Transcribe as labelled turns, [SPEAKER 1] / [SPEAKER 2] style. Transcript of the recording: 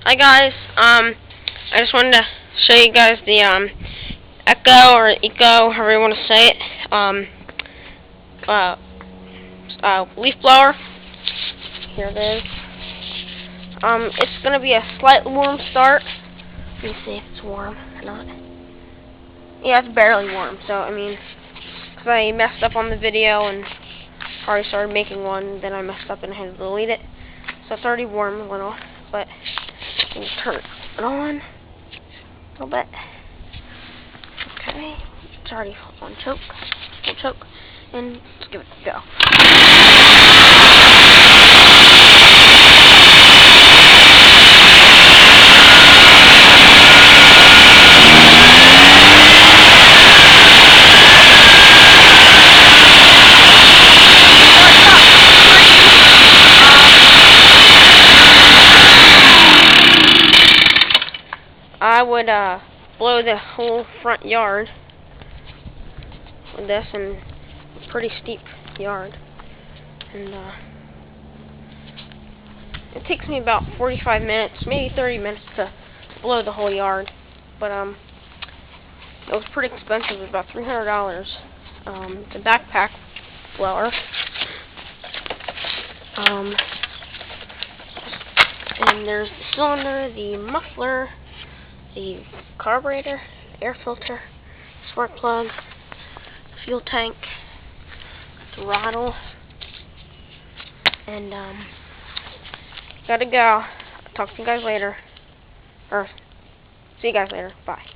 [SPEAKER 1] Hi guys, I just wanted to show you guys the Echo or Eco, however you want to say it, leaf blower. Here it is. It's gonna be a slightly warm start. Let me see if it's warm or not. Yeah, it's barely warm. So I mean, because I messed up on the video and already started making one, then I messed up and I had to delete it. So it's already warm a little, but I'm going to turn it on a little bit. Okay, it's already on choke, full choke, and let's give it a go. I would blow the whole front yard with this, and a pretty steep yard, and it takes me about 45 minutes, maybe 30 minutes to blow the whole yard, but it was pretty expensive. It was about $300. It's a backpack blower, and there's the cylinder, the muffler, the carburetor, air filter, spark plug, fuel tank, throttle, and gotta go. Talk to you guys later, or see you guys later. Bye.